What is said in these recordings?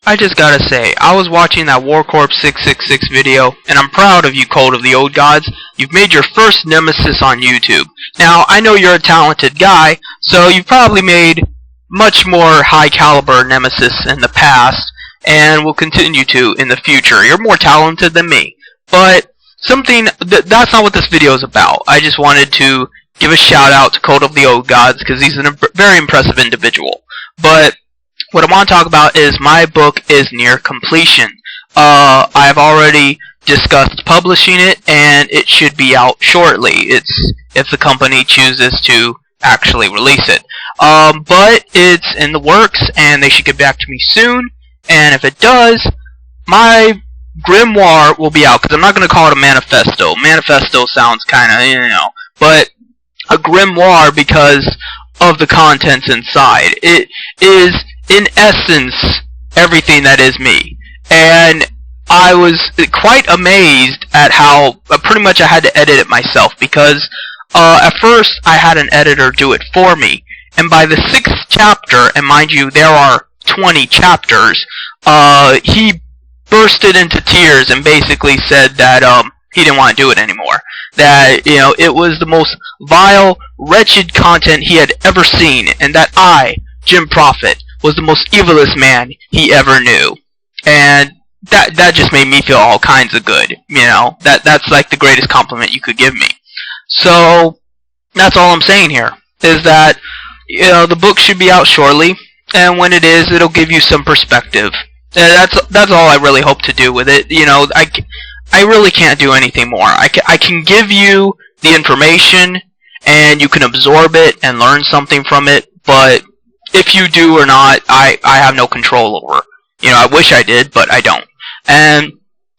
I just gotta say, I was watching that War Corps 666 video, and I'm proud of you, Cult of the Old Gods. You've made your first nemesis on YouTube. Now, I know you're a talented guy, so you've probably made much more high-caliber nemesis in the past, and will continue to in the future. You're more talented than me. But that's not what this video is about. I just wanted to give a shout-out to Cult of the Old Gods, because he's a very impressive individual. But what I want to talk about is my book is near completion. I've already discussed publishing it, and it should be out shortly. It's if the company chooses to actually release it. But it's in the works, and they should get back to me soon. And if it does, my grimoire will be out, because I'm not going to call it a manifesto. Manifesto sounds kind of, but a grimoire because of the contents inside. It is, in essence, everything that is me. And I was quite amazed at how pretty much I had to edit it myself, because at first I had an editor do it for me, and by the 6th chapter, and mind you there are 20 chapters, he bursted into tears and basically said that he didn't want to do it anymore. That, it was the most vile, wretched content he had ever seen, and that I, Jim Prophet, was the most evilest man he ever knew. And that just made me feel all kinds of good, That's like the greatest compliment you could give me. So, that's all I'm saying here, is that, the book should be out shortly, and when it is, it'll give you some perspective. That's all I really hope to do with it. I really can't do anything more. I can give you the information, and you can absorb it and learn something from it, but if you do or not, I have no control over. I wish I did, but I don't. And,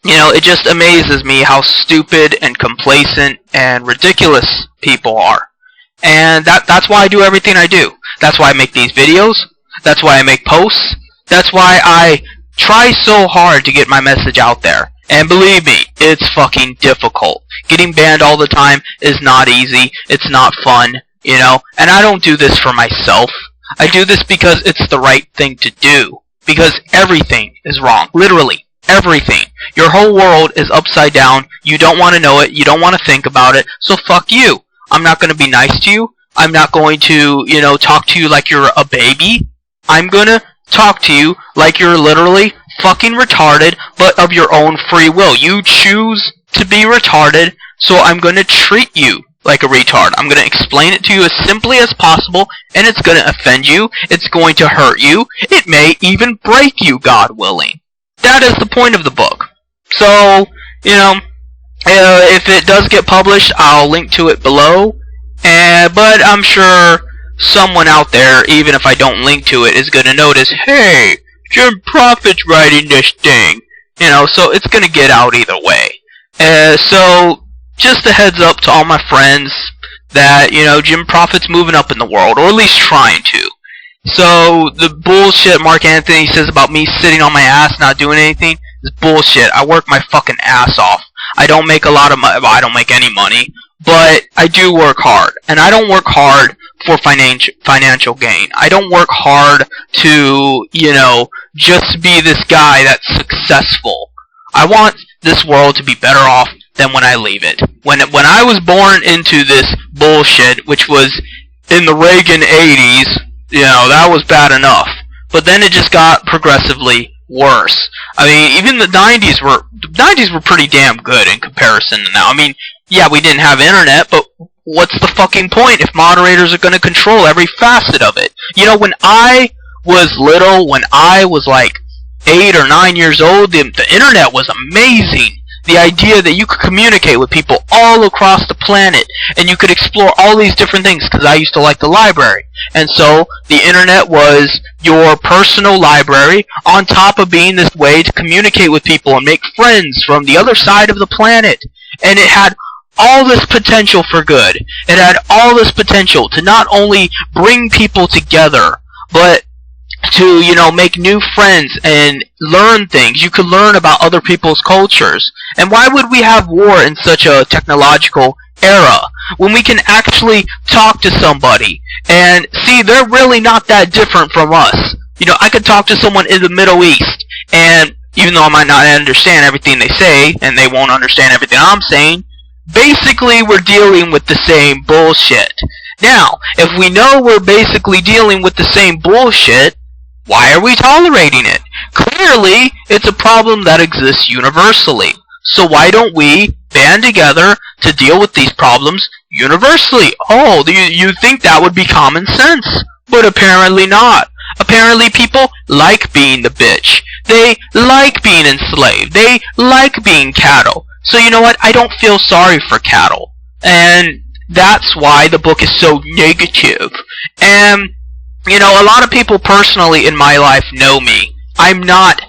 it just amazes me how stupid and complacent and ridiculous people are. And that's why I do everything I do. That's why I make these videos. That's why I make posts. That's why I try so hard to get my message out there. And believe me, it's fucking difficult. Getting banned all the time is not easy. It's not fun, And I don't do this for myself. I do this because it's the right thing to do. Because everything is wrong. Literally, everything. Your whole world is upside down. You don't want to know it. You don't want to think about it. So fuck you. I'm not going to be nice to you. I'm not going to, talk to you like you're a baby. I'm going to talk to you like you're literally fucking retarded, but of your own free will. You choose to be retarded, so I'm going to treat you like a retard. I'm going to explain it to you as simply as possible, and it's going to offend you. It's going to hurt you. It may even break you, God willing. That is the point of the book. So, if it does get published, I'll link to it below. But I'm sure someone out there, even if I don't link to it, is going to notice, hey, Jim Prophet's writing this thing. So it's going to get out either way. So, just a heads up to all my friends that, Jim Prophet's moving up in the world, or at least trying to. So, the bullshit Mark Anthony says about me sitting on my ass not doing anything is bullshit. I work my fucking ass off. I don't make a lot of money. Well, I don't make any money. But I do work hard. And I don't work hard for financial gain. I don't work hard to, just be this guy that's successful. I want this world to be better off than when I leave it. When I was born into this bullshit, which was in the Reagan 80s, that was bad enough. But then it just got progressively worse. I mean, even the 90s were pretty damn good in comparison to now. I mean, yeah, we didn't have internet, but what's the fucking point if moderators are going to control every facet of it? When I was little, when I was like 8 or 9 years old, the internet was amazing. The idea that you could communicate with people all across the planet, and you could explore all these different things, because I used to like the library. And so, the internet was your personal library, on top of being this way to communicate with people and make friends from the other side of the planet. And it had all this potential for good. It had all this potential to not only bring people together, but to, make new friends and learn things. You could learn about other people's cultures. And why would we have war in such a technological era when we can actually talk to somebody and see they're really not that different from us? I could talk to someone in the Middle East And even though I might not understand everything they say, and they won't understand everything I'm saying, basically we're dealing with the same bullshit. Now, if we know we're basically dealing with the same bullshit, why are we tolerating it? Clearly, it's a problem that exists universally. So why don't we band together to deal with these problems universally? Oh, you think that would be common sense? But apparently not. Apparently people like being the bitch. They like being enslaved. They like being cattle. So you know what? I don't feel sorry for cattle. And that's why the book is so negative. And, you know, a lot of people personally in my life know me. I'm not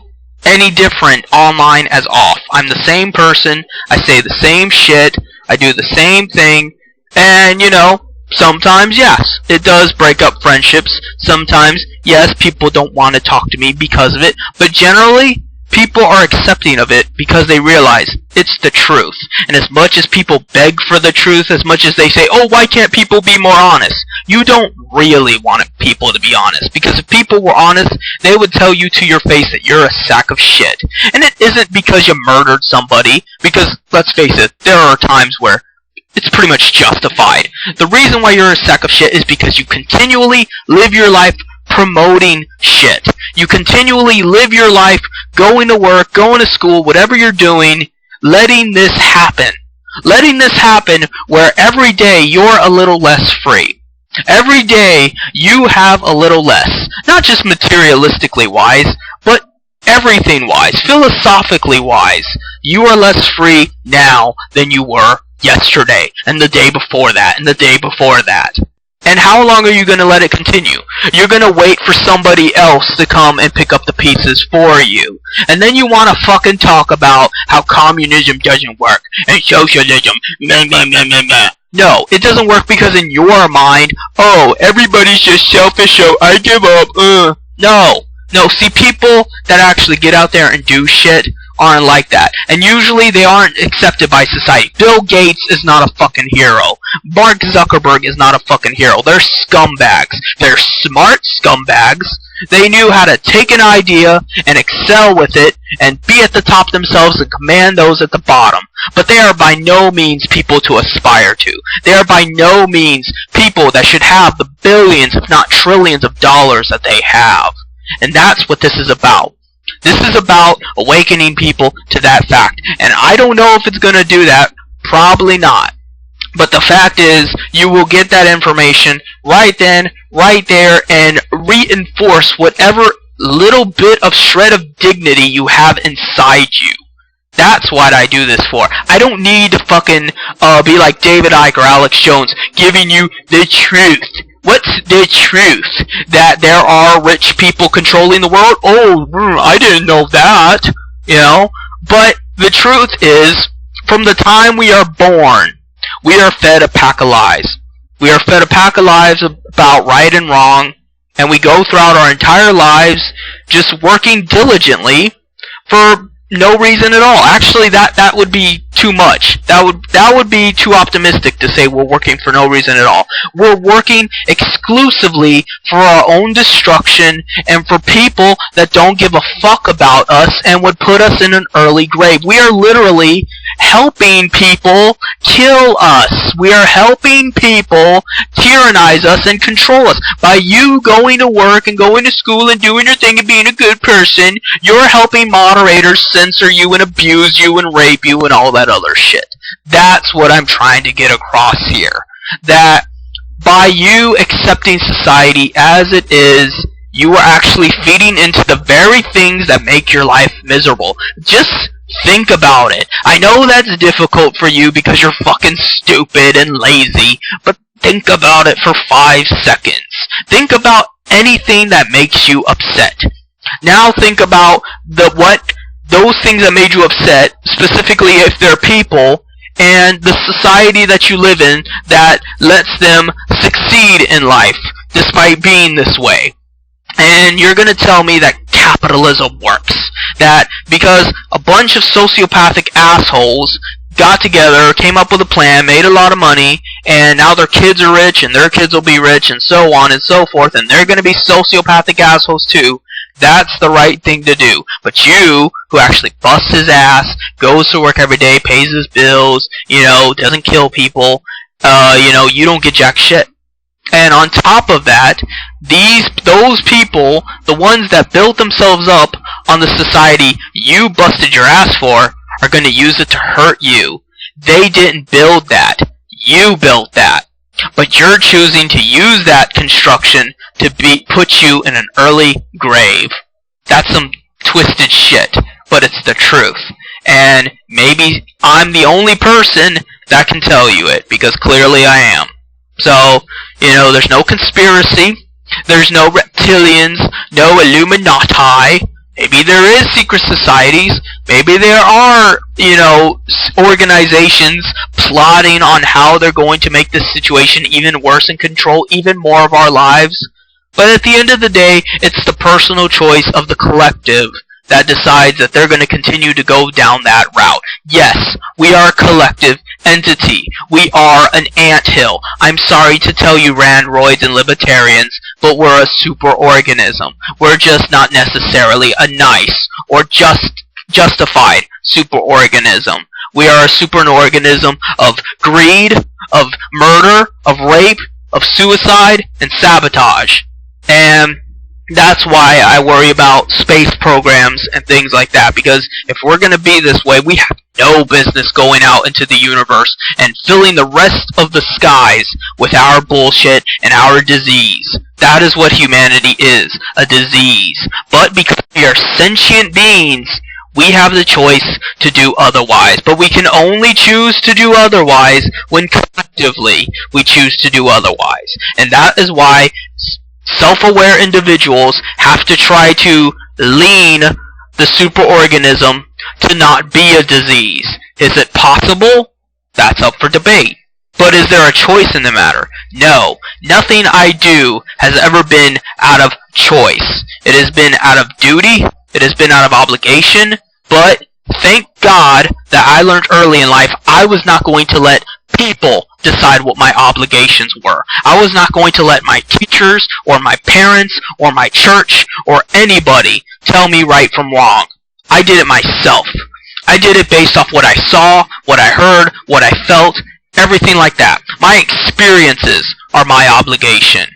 any different online as off. I'm the same person. I say the same shit. I do the same thing. And, you know, sometimes, yes, it does break up friendships. Sometimes, yes, people don't want to talk to me because of it. But generally, people are accepting of it because they realize it's the truth. And as much as people beg for the truth, as much as they say, oh, why can't people be more honest? You don't really want people to be honest. Because if people were honest, they would tell you to your face that you're a sack of shit. And it isn't because you murdered somebody. Because, let's face it, there are times where it's pretty much justified. The reason why you're a sack of shit is because you continually live your life promoting shit. You continually live your life going to work, going to school, whatever you're doing, letting this happen. Letting this happen where every day you're a little less free. Every day you have a little less. Not just materialistically wise, but everything wise, philosophically wise. You are less free now than you were yesterday, and the day before that, and the day before that. And how long are you going to let it continue? You're going to wait for somebody else to come and pick up the pieces for you. And then you want to fucking talk about how communism doesn't work, and socialism, blah, blah, blah, blah, blah. No, it doesn't work because in your mind, oh, everybody's just selfish, so I give up, No, see, people that actually get out there and do shit aren't like that. And usually they aren't accepted by society. Bill Gates is not a fucking hero. Mark Zuckerberg is not a fucking hero. They're scumbags. They're smart scumbags. They knew how to take an idea and excel with it and be at the top themselves and command those at the bottom. But they are by no means people to aspire to. They are by no means people that should have the billions, if not trillions of dollars that they have. And that's what this is about. This is about awakening people to that fact. And I don't know if it's going to do that. Probably not. But the fact is, you will get that information right then, right there, and reinforce whatever little bit of shred of dignity you have inside you. That's what I do this for. I don't need to fucking be like David Icke or Alex Jones, giving you the truth. What's the truth? That there are rich people controlling the world? Oh, I didn't know that. You know? But the truth is, from the time we are born, we are fed a pack of lies. We are fed a pack of lies about right and wrong, and we go throughout our entire lives just working diligently for no reason at all. Actually, that would be too much. That would be too optimistic to say we're working for no reason at all. We're working exclusively for our own destruction and for people that don't give a fuck about us and would put us in an early grave. We are literally helping people kill us. We are helping people tyrannize us and control us. By you going to work and going to school and doing your thing and being a good person, you're helping moderators censor you and abuse you and rape you and all that other shit. That's what I'm trying to get across here. That by you accepting society as it is, you are actually feeding into the very things that make your life miserable. Just think about it. I know that's difficult for you because you're fucking stupid and lazy, but think about it for 5 seconds. Think about anything that makes you upset. Now think about those things that made you upset, specifically if they're people, and the society that you live in that lets them succeed in life despite being this way. And you're going to tell me that capitalism works. That because a bunch of sociopathic assholes got together, came up with a plan, made a lot of money, and now their kids are rich, and their kids will be rich, and so on and so forth, and they're going to be sociopathic assholes too. That's the right thing to do. But you, who actually busts his ass, goes to work every day, pays his bills, doesn't kill people, you don't get jack shit. And on top of that, those people, the ones that built themselves up on the society you busted your ass for, are going to use it to hurt you. They didn't build that. You built that. But you're choosing to use that construction to put you in an early grave. That's some twisted shit, but it's the truth. And maybe I'm the only person that can tell you it, because clearly I am. So, there's no conspiracy, there's no reptilians, no Illuminati. Maybe there is secret societies, maybe there are, organizations plotting on how they're going to make this situation even worse and control even more of our lives. But at the end of the day, it's the personal choice of the collective that decides that they're going to continue to go down that route. Yes, we are a collective entity. We are an anthill. I'm sorry to tell you, Randroids and libertarians, but we're a superorganism. We're just not necessarily a nice or justified superorganism. We are a superorganism of greed, of murder, of rape, of suicide, and sabotage. And that's why I worry about space programs and things like that, because if we're going to be this way, we have no business going out into the universe and filling the rest of the skies with our bullshit and our disease. That is what humanity is, a disease. But because we are sentient beings, we have the choice to do otherwise. But we can only choose to do otherwise when collectively we choose to do otherwise. And that is why self-aware individuals have to try to lean the superorganism to not be a disease. Is it possible? That's up for debate. But is there a choice in the matter? No. Nothing I do has ever been out of choice. It has been out of duty. It has been out of obligation. But thank God that I learned early in life I was not going to let people decide what my obligations were. I was not going to let my teachers or my parents or my church or anybody tell me right from wrong. I did it myself. I did it based off what I saw, what I heard, what I felt, everything like that. My experiences are my obligation.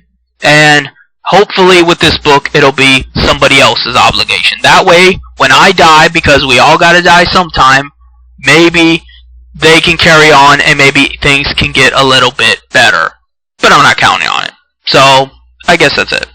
And hopefully with this book it'll be somebody else's obligation. That way, when I die, because we all gotta die sometime, maybe they can carry on and maybe things can get a little bit better. But I'm not counting on it. So, I guess that's it.